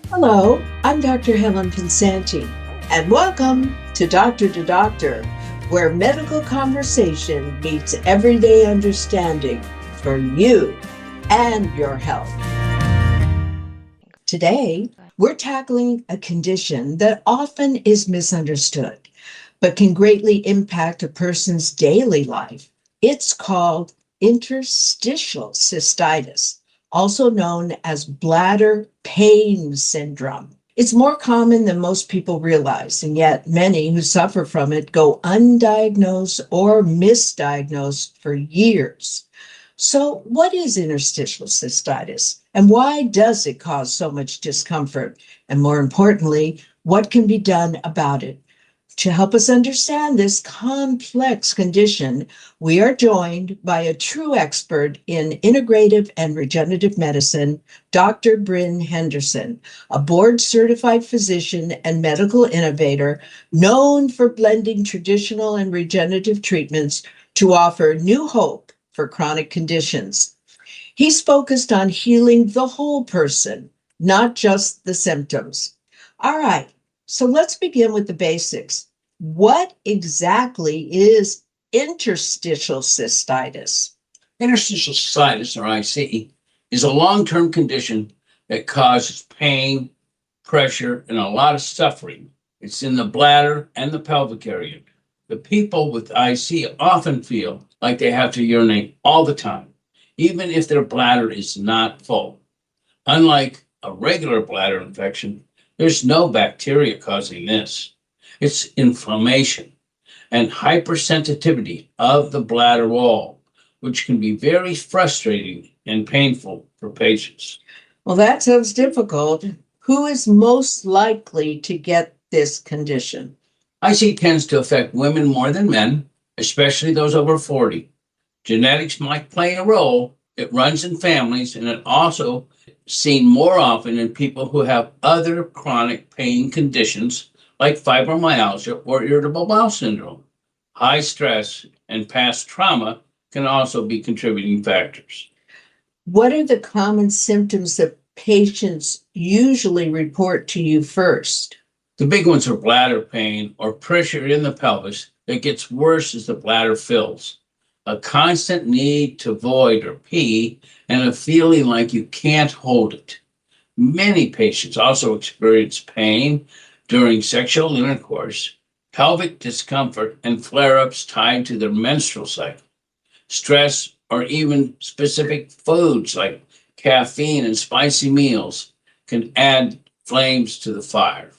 Hello, I'm Dr. Helen PENSANTI, and welcome to Doctor, where medical conversation meets everyday understanding for you and your health. Today, we're tackling a condition that often is misunderstood, but can greatly impact a person's daily life. It's called interstitial cystitis, also known as bladder pain syndrome. It's more common than most people realize, and yet many who suffer from it go undiagnosed or misdiagnosed for years. So, what is interstitial cystitis and why does it cause so much discomfort? And more importantly, what can be done about it? To help us understand this complex condition, we are joined by a true expert in integrative and regenerative medicine, Dr. Bryn Henderson, a board certified physician and medical innovator known for blending traditional and regenerative treatments to offer new hope for chronic conditions. He's focused on healing the whole person, not just the symptoms. All right, so let's begin with the basics. What exactly is interstitial cystitis? Interstitial cystitis, or IC, is a long-term condition that causes pain, pressure, and a lot of suffering. It's in the bladder and the pelvic area. The people with IC often feel like they have to urinate all the time, even if their bladder is not full. Unlike a regular bladder infection, there's no bacteria causing this. It's inflammation and hypersensitivity of the bladder wall, which can be very frustrating and painful for patients. Well, that sounds difficult. Who is most likely to get this condition? IC tends to affect women more than men, especially those over 40. Genetics might play a role. It runs in families, and it also seen more often in people who have other chronic pain conditions like fibromyalgia or irritable bowel syndrome. High stress and past trauma can also be contributing factors. What are the common symptoms that patients usually report to you first? The big ones are bladder pain or pressure in the pelvis that gets worse as the bladder fills, a constant need to void or pee, and a feeling like you can't hold it. Many patients also experience pain during sexual intercourse, pelvic discomfort, and flare ups tied to their menstrual cycle. Stress or even specific foods like caffeine and spicy meals can add flames to the fire.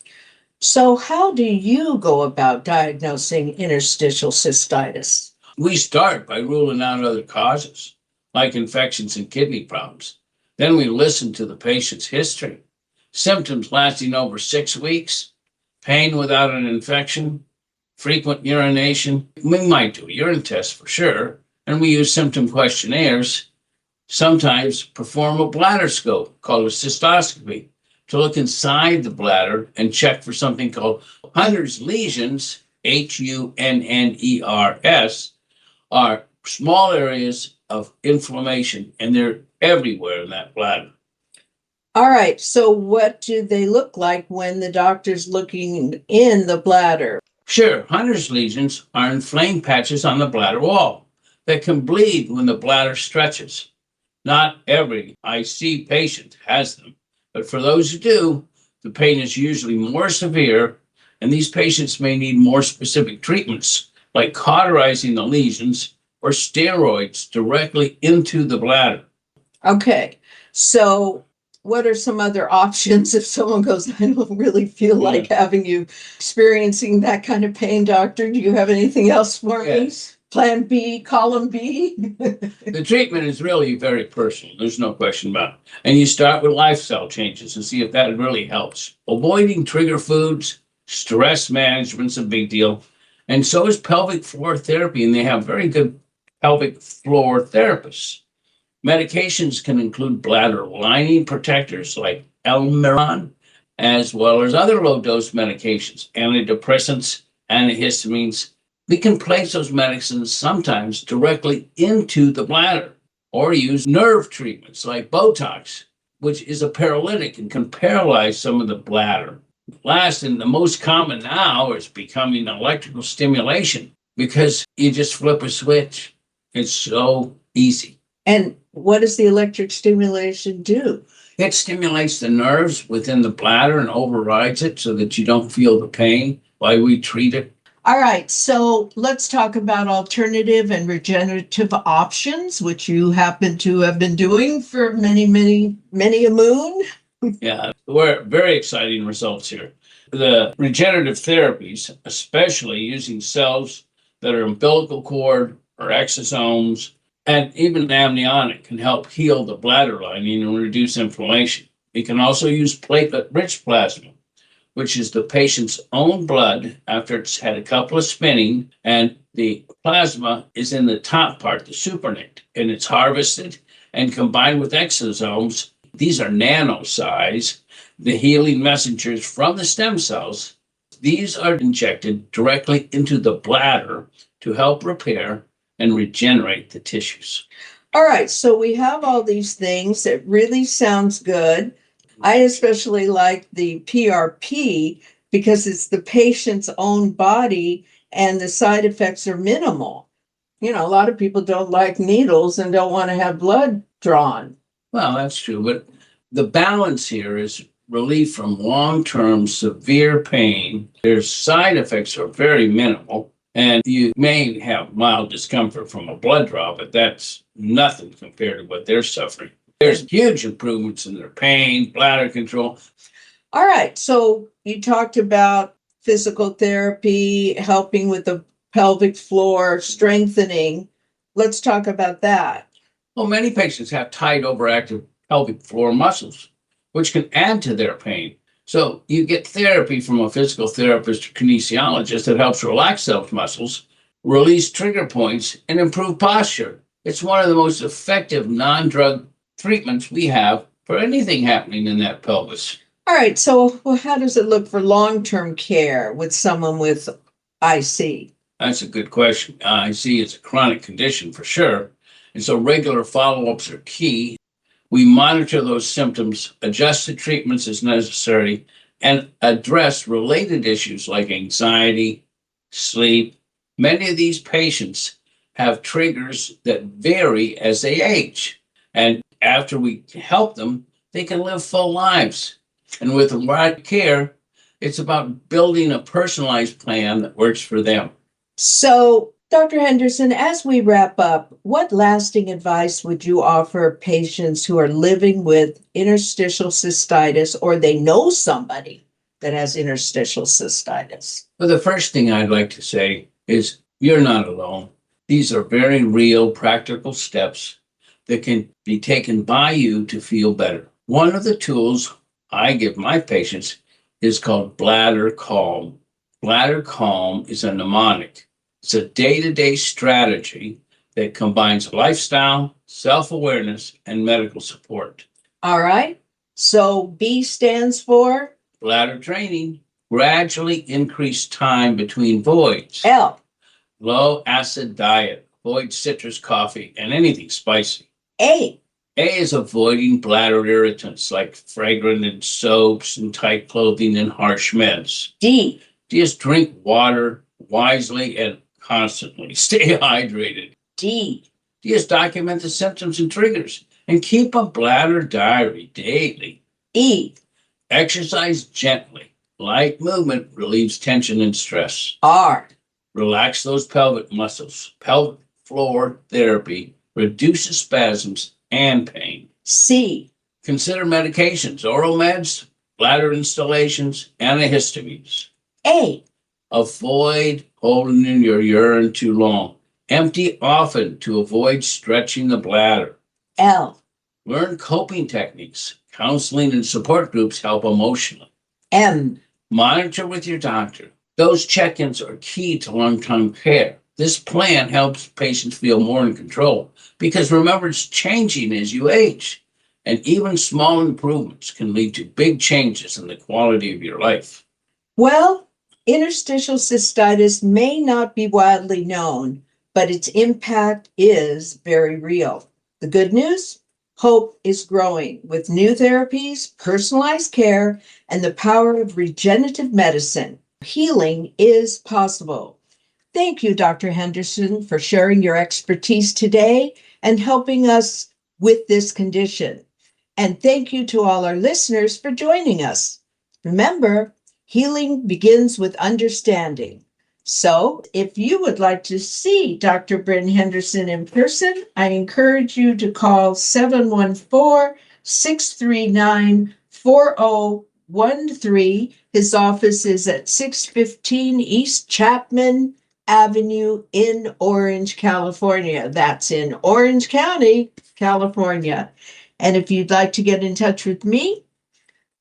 So, how do you go about diagnosing interstitial cystitis? We start by ruling out other causes, like infections and kidney problems. Then we listen to the patient's history. Symptoms lasting over 6 weeks, pain without an infection, frequent urination. We might do a urine test for sure, and we use symptom questionnaires. Sometimes perform a bladder scope called a cystoscopy to look inside the bladder and check for something called Hunner's lesions, Hunners, are small areas of inflammation, and they're everywhere in that bladder. All right, so what do they look like when the doctor's looking in the bladder? Sure, Hunner's lesions are inflamed patches on the bladder wall that can bleed when the bladder stretches. Not every IC patient has them, but for those who do, the pain is usually more severe, and these patients may need more specific treatments, like cauterizing the lesions or steroids directly into the bladder. Okay, so what are some other options if someone goes, I don't really feel like having you experiencing that kind of pain, doctor? Do you have anything else for me? Yes. Plan B, column B? The treatment is really very personal. There's no question about it. And you start with lifestyle changes and see if that really helps. Avoiding trigger foods, stress management's a big deal. And so is pelvic floor therapy, and they have very good pelvic floor therapists. Medications can include bladder lining protectors like Elmiron, as well as other low dose medications, antidepressants, antihistamines. We can place those medicines sometimes directly into the bladder or use nerve treatments like Botox which is a paralytic and can paralyze some of the bladder. Last and the most common now is becoming electrical stimulation because you just flip a switch. It's so easy. And what does the electric stimulation do? It stimulates the nerves within the bladder and overrides it so that you don't feel the pain while we treat it. All right, so let's talk about alternative and regenerative options, which you happen to have been doing for many a moon. Yeah, we're very exciting results here. The regenerative therapies, especially using cells that are umbilical cord or exosomes, and even amniotic, can help heal the bladder lining and reduce inflammation. We can also use platelet-rich plasma, which is the patient's own blood after it's had a couple of spinning, and the plasma is in the top part, the supernatant, and it's harvested and combined with exosomes. These are nano size, the healing messengers from the stem cells. These are injected directly into the bladder to help repair and regenerate the tissues. All right, so we have all these things that really sounds good. I especially like the PRP because it's the patient's own body and the side effects are minimal. You know, a lot of people don't like needles and don't want to have blood drawn. Well, that's true, but the balance here is relief from long-term severe pain. Their side effects are very minimal, and you may have mild discomfort from a blood draw, but that's nothing compared to what they're suffering. There's huge improvements in their pain, bladder control. All right, so you talked about physical therapy, helping with the pelvic floor, strengthening. Let's talk about that. Well, many patients have tight, overactive pelvic floor muscles, which can add to their pain. So you get therapy from a physical therapist or kinesiologist that helps relax those muscles, release trigger points, and improve posture. It's one of the most effective non-drug treatments we have for anything happening in that pelvis. All right, so how does it look for long-term care with someone with IC? That's a good question. IC is a chronic condition for sure. And so regular follow-ups are key. We monitor those symptoms, adjust the treatments as necessary, and address related issues like anxiety, sleep. Many of these patients have triggers that vary as they age. And after we help them, they can live full lives. And with the right care, it's about building a personalized plan that works for them. So, Dr. Henderson, as we wrap up, what lasting advice would you offer patients who are living with interstitial cystitis or they know somebody that has interstitial cystitis? Well, the first thing I'd like to say is you're not alone. These are very real, practical steps that can be taken by you to feel better. One of the tools I give my patients is called Bladder Calm. Bladder Calm is a mnemonic. It's a day-to-day strategy that combines lifestyle, self-awareness, and medical support. All right. So B stands for? Bladder training. Gradually increase time between voids. L. Low acid diet. Avoid citrus coffee and anything spicy. A. A is avoiding bladder irritants like fragrant soaps and tight clothing and harsh meds. D. Just drink water wisely and constantly. Stay hydrated. D. Just document the symptoms and triggers and keep a bladder diary daily. E. Exercise gently. Light movement relieves tension and stress. R. Relax those pelvic muscles. Pelvic floor therapy reduces spasms and pain. C. Consider medications, oral meds, bladder installations, antihistamines. A. Avoid holding in your urine too long. Empty often to avoid stretching the bladder. L. Learn coping techniques. Counseling and support groups help emotionally. M. Monitor with your doctor. Those check-ins are key to long-term care. This plan helps patients feel more in control because remember, it's changing as you age. And even small improvements can lead to big changes in the quality of your life. Well, interstitial cystitis may not be widely known, but its impact is very real. The good news? Hope is growing with new therapies, personalized care, and the power of regenerative medicine. Healing is possible. Thank you, Dr. Henderson, for sharing your expertise today and helping us with this condition. And thank you to all our listeners for joining us. Remember, healing begins with understanding. So, if you would like to see Dr. Bryn Henderson in person, I encourage you to call 714-639-4013. His office is at 615 East Chapman Avenue in Orange, California. That's in Orange County, California. And if you'd like to get in touch with me,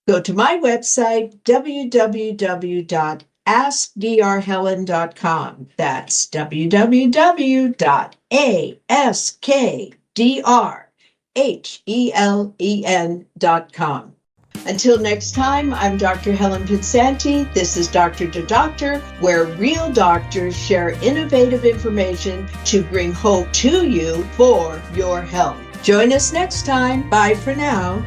go to my website, www.askdrhelen.com. That's www.askdrhelen.com. Until next time, I'm Dr. Helen PENSANTI. This is Doctor to Doctor, where real doctors share innovative information to bring hope to you for your health. Join us next time. Bye for now.